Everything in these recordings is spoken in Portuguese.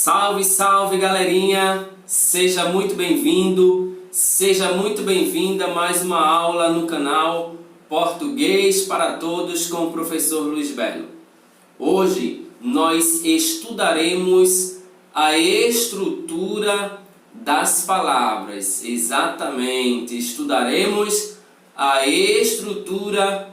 Salve, salve galerinha! Seja muito bem-vindo, seja muito bem-vinda a mais uma aula no canal Português para Todos com o professor Luiz Belo. Hoje nós estudaremos a estrutura das palavras, exatamente, estudaremos a estrutura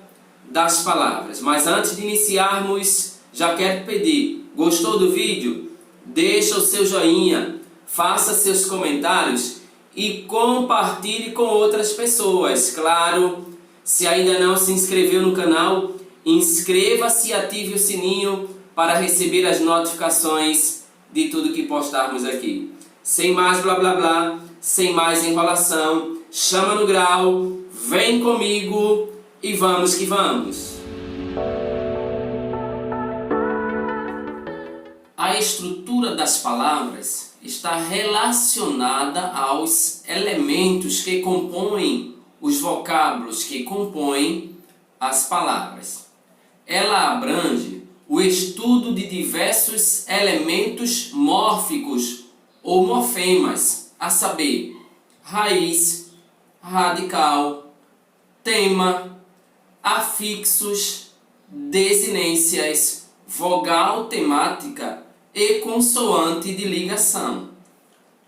das palavras. Mas antes de iniciarmos, já quero pedir, gostou do vídeo? Deixa o seu joinha, faça seus comentários e compartilhe com outras pessoas. Claro, se ainda não se inscreveu no canal, inscreva-se e ative o sininho para receber as notificações de tudo que postarmos aqui. Sem mais blá blá blá, sem mais enrolação, chama no grau, vem comigo e vamos que vamos! A estrutura das palavras está relacionada aos elementos que compõem os vocábulos que compõem as palavras. Ela abrange o estudo de diversos elementos mórficos ou morfemas, a saber, raiz, radical, tema, afixos, desinências, vogal temática e consoante de ligação.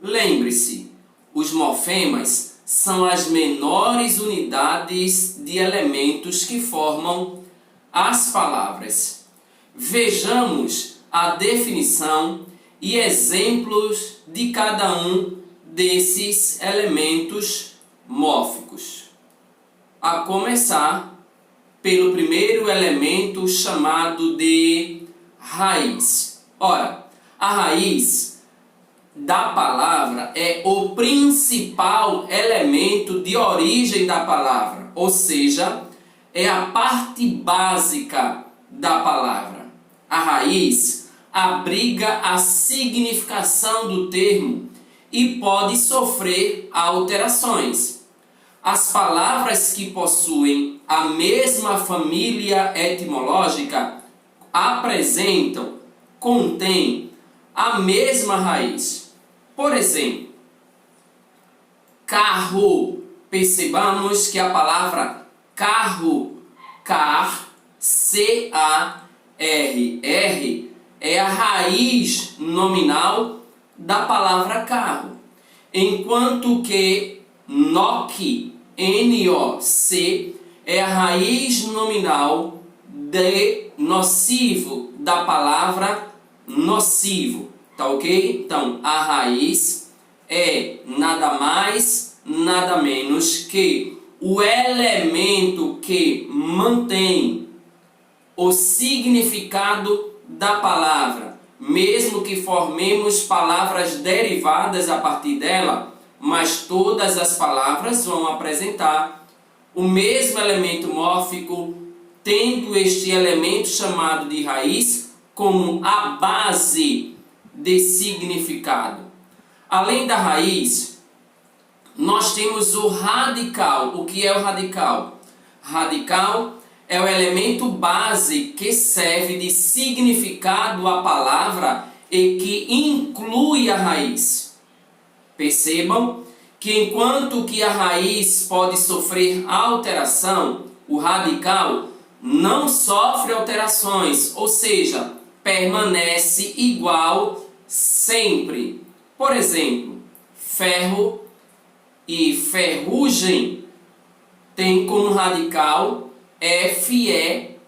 Lembre-se, os morfemas são as menores unidades de elementos que formam as palavras. Vejamos a definição e exemplos de cada um desses elementos mórficos. A começar pelo primeiro elemento chamado de raiz. Ora, a raiz da palavra é o principal elemento de origem da palavra, ou seja, é a parte básica da palavra. A raiz abriga a significação do termo e pode sofrer alterações. As palavras que possuem a mesma família etimológica contém a mesma raiz. Por exemplo, carro. Percebamos que a palavra carro, C-A-R-R, é a raiz nominal da palavra carro. Enquanto que NOC, N-O-C, é a raiz nominal de nocivo, da palavra nocivo, tá ok? Então, a raiz é nada mais, nada menos que o elemento que mantém o significado da palavra, mesmo que formemos palavras derivadas a partir dela, mas todas as palavras vão apresentar o mesmo elemento mórfico, tendo este elemento chamado de raiz como a base de significado. Além da raiz, nós temos o radical. O que é o radical? Radical é o elemento base que serve de significado à palavra e que inclui a raiz. Percebam que enquanto que a raiz pode sofrer alteração, o radical não sofre alterações, ou seja, permanece igual sempre. Por exemplo, ferro e ferrugem tem como radical F-E-R-R.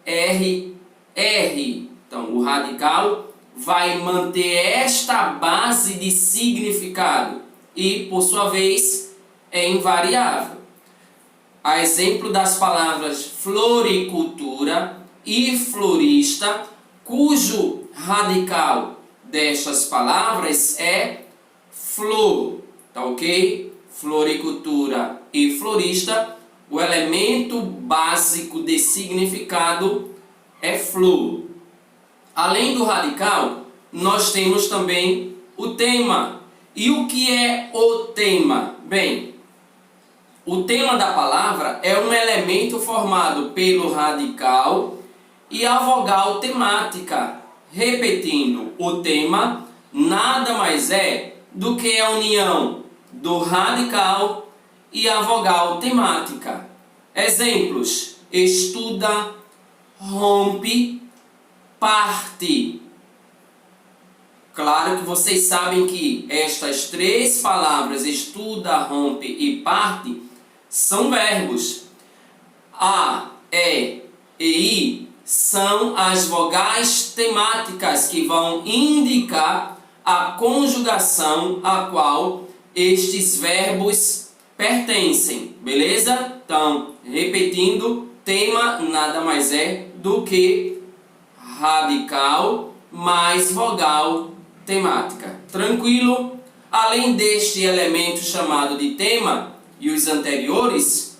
Então, o radical vai manter esta base de significado e, por sua vez, é invariável. A exemplo das palavras floricultura e florista, cujo radical destas palavras é flor, tá ok? Floricultura e florista, o elemento básico de significado é flor. Além do radical, nós temos também o tema. E o que é o tema? Bem, o tema da palavra é um elemento formado pelo radical e a vogal temática. Repetindo, o tema nada mais é do que a união do radical e a vogal temática. Exemplos: estuda, rompe, parte. Claro que vocês sabem que estas três palavras, estuda, rompe e parte, são verbos. A, E e I são as vogais temáticas que vão indicar a conjugação a qual estes verbos pertencem, beleza? Então, repetindo, tema nada mais é do que radical mais vogal temática. Tranquilo? Além deste elemento chamado de tema e os anteriores,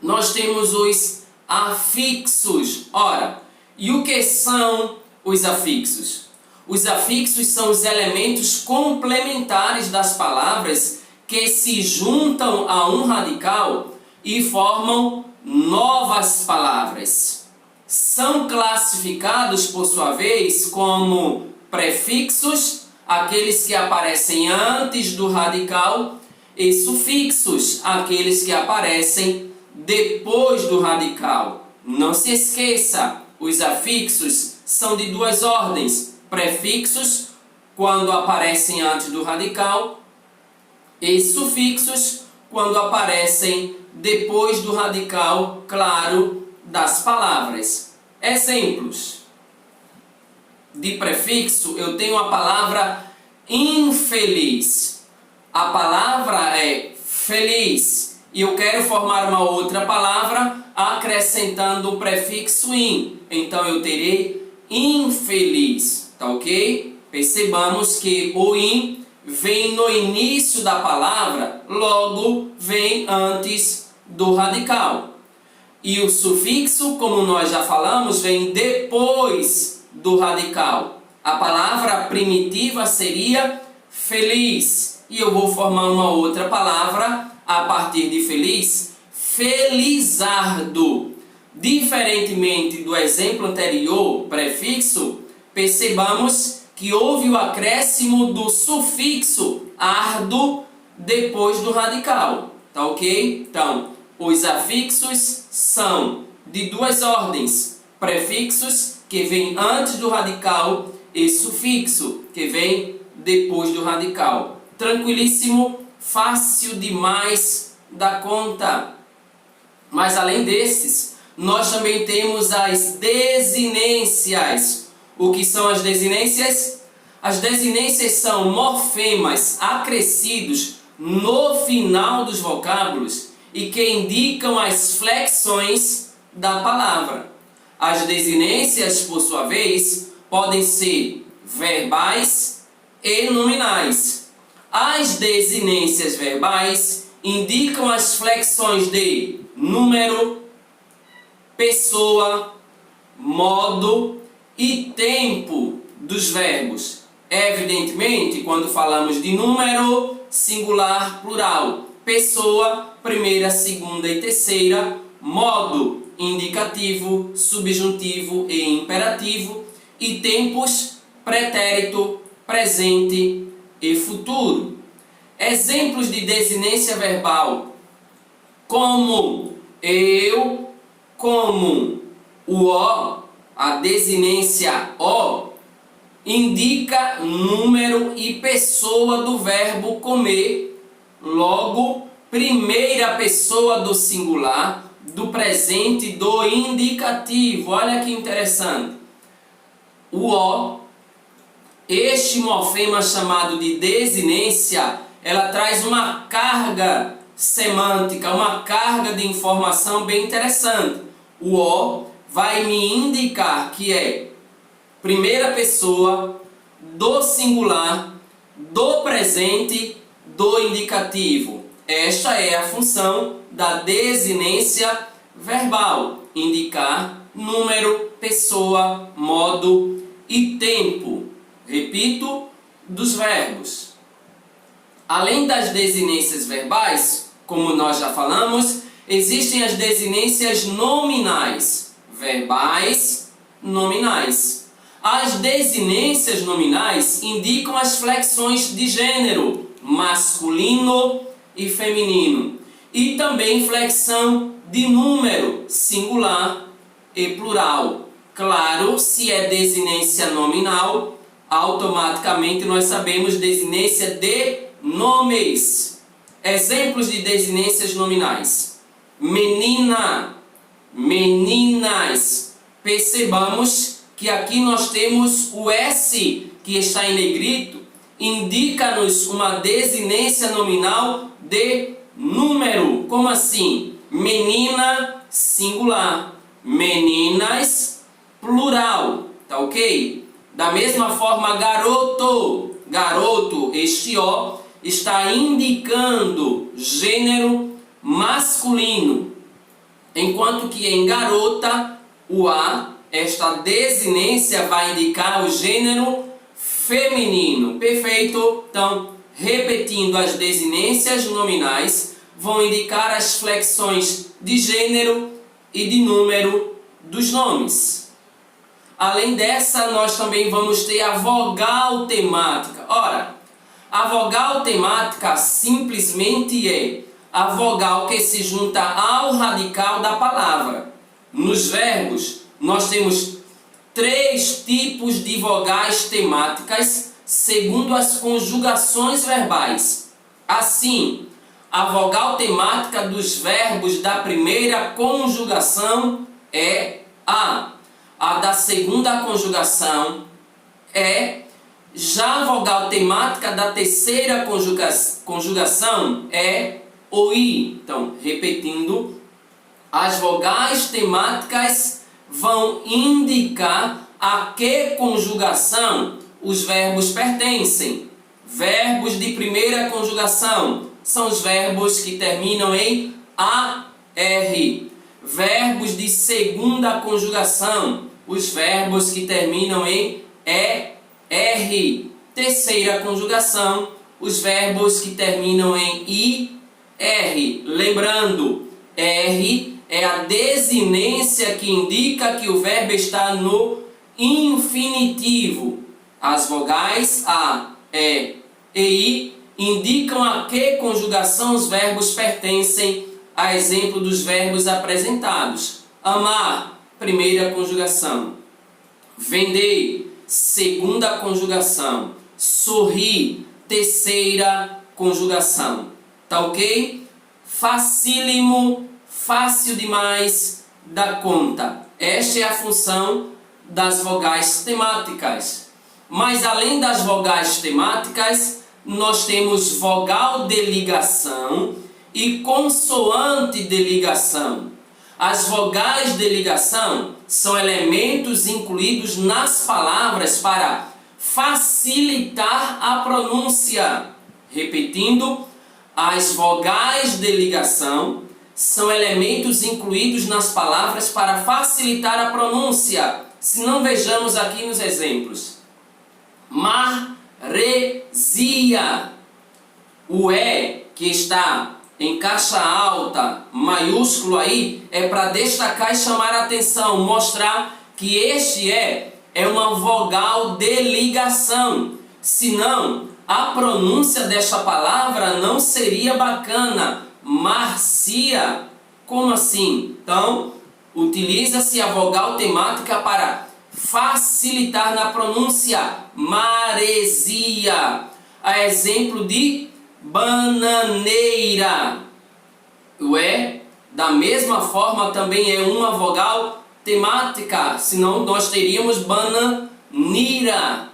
nós temos os afixos. Ora, e o que são os afixos? Os afixos são os elementos complementares das palavras que se juntam a um radical e formam novas palavras. São classificados, por sua vez, como prefixos, aqueles que aparecem antes do radical, e sufixos, aqueles que aparecem depois do radical. Não se esqueça, os afixos são de duas ordens: prefixos, quando aparecem antes do radical, e sufixos, quando aparecem depois do radical, claro, das palavras. Exemplos de prefixo: eu tenho a palavra infeliz. A palavra é feliz e eu quero formar uma outra palavra acrescentando o prefixo in. Então eu terei infeliz, tá ok? Percebamos que o in vem no início da palavra, logo vem antes do radical. E o sufixo, como nós já falamos, vem depois do radical. A palavra primitiva seria feliz. E eu vou formar uma outra palavra a partir de feliz: felizardo. Diferentemente do exemplo anterior, prefixo, percebamos que houve o acréscimo do sufixo ardo depois do radical. Tá ok? Então, os afixos são de duas ordens: prefixos, que vem antes do radical, e sufixo, que vem depois do radical. Tranquilíssimo, fácil demais da conta. Mas além desses, nós também temos as desinências. O que são as desinências? As desinências são morfemas acrescidos no final dos vocábulos e que indicam as flexões da palavra. As desinências, por sua vez, podem ser verbais e nominais. As desinências verbais indicam as flexões de número, pessoa, modo e tempo dos verbos. Evidentemente, quando falamos de número, singular, plural; pessoa, primeira, segunda e terceira; modo, indicativo, subjuntivo e imperativo; e tempos, pretérito, presente e futuro. Exemplos de desinência verbal: como, eu, como. O o, a desinência o, indica número e pessoa do verbo comer, logo, primeira pessoa do singular, do presente, do indicativo. Olha que interessante. O o, este morfema chamado de desinência, ela traz uma carga semântica, uma carga de informação bem interessante. O o vai me indicar que é primeira pessoa do singular, do presente, do indicativo. Esta é a função da desinência verbal: indicar número, pessoa, modo e tempo. Repito, dos verbos. Além das desinências verbais, como nós já falamos, existem as desinências nominais. Verbais, nominais. As desinências nominais indicam as flexões de gênero, masculino e feminino, e também flexão de número, singular e plural. Claro, se é desinência nominal, automaticamente nós sabemos desinência de nomes. Exemplos de desinências nominais: menina, meninas. Percebamos que aqui nós temos o S que está em negrito, indica-nos uma desinência nominal de número. Como assim? Menina, singular. Meninas, plural. Tá ok? Da mesma forma, garoto. Garoto, este O está indicando gênero masculino. Enquanto que em garota, o A, esta desinência vai indicar o gênero feminino. Perfeito? Então, repetindo, as desinências nominais vão indicar as flexões de gênero e de número dos nomes. Além dessa, nós também vamos ter a vogal temática. Ora, a vogal temática simplesmente é a vogal que se junta ao radical da palavra. Nos verbos, nós temos 3 tipos de vogais temáticas segundo as conjugações verbais. Assim, a vogal temática dos verbos da primeira conjugação é A. A da segunda conjugação é. Já a vogal temática da terceira conjugação é o I. Então, repetindo, as vogais temáticas vão indicar a que conjugação os verbos pertencem. Verbos de primeira conjugação são os verbos que terminam em AR. Verbos de segunda conjugação, os verbos que terminam em ER. Terceira conjugação, os verbos que terminam em IR. Lembrando, R é a desinência que indica que o verbo está no infinitivo. As vogais A, E e I indicam a que conjugação os verbos pertencem, a exemplo dos verbos apresentados. Amar, primeira conjugação. Vender, segunda conjugação. Sorrir, terceira conjugação. Tá ok? Facílimo, fácil demais da conta. Esta é a função das vogais temáticas. Mas além das vogais temáticas, nós temos vogal de ligação e consoante de ligação. As vogais de ligação são elementos incluídos nas palavras para facilitar a pronúncia. Repetindo, as vogais de ligação são elementos incluídos nas palavras para facilitar a pronúncia. Se não, vejamos aqui nos exemplos. Maresia. O E que está em caixa alta, maiúsculo aí, é para destacar e chamar a atenção, mostrar que este é uma vogal de ligação. Senão, a pronúncia desta palavra não seria bacana. Marcia, como assim? Então, utiliza-se a vogal temática para facilitar na pronúncia. Maresia. A exemplo de bananeira. O E, da mesma forma, também é uma vogal temática. Senão, nós teríamos bananira.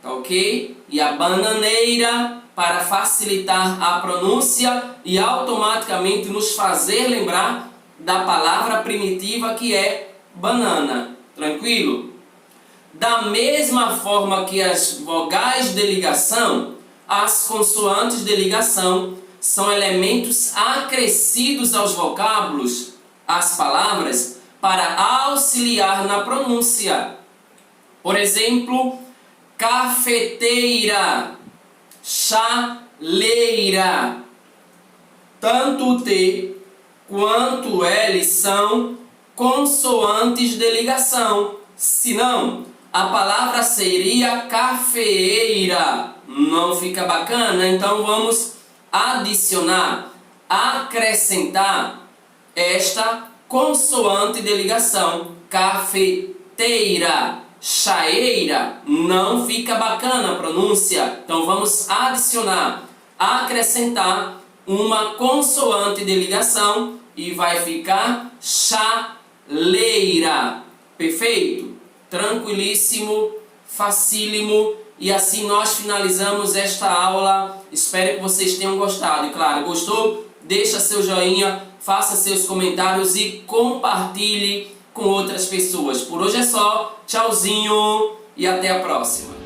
Tá ok? E a bananeira para facilitar a pronúncia e automaticamente nos fazer lembrar da palavra primitiva que é banana. Tranquilo? Da mesma forma que as vogais de ligação, as consoantes de ligação são elementos acrescidos aos vocábulos, às palavras, para auxiliar na pronúncia. Por exemplo, cafeteira, chaleira. Tanto o T quanto o L são consoantes de ligação. Senão, A palavra seria cafeeira. Não fica bacana? Então vamos adicionar, acrescentar esta consoante de ligação. Cafeteira. Chaeira. Não fica bacana a pronúncia. Então vamos adicionar, acrescentar uma consoante de ligação e vai ficar chaleira. Perfeito? Tranquilíssimo, facílimo. E assim nós finalizamos esta aula. Espero que vocês tenham gostado. E claro, gostou? Deixa seu joinha, faça seus comentários e compartilhe com outras pessoas. Por hoje é só. Tchauzinho e até a próxima.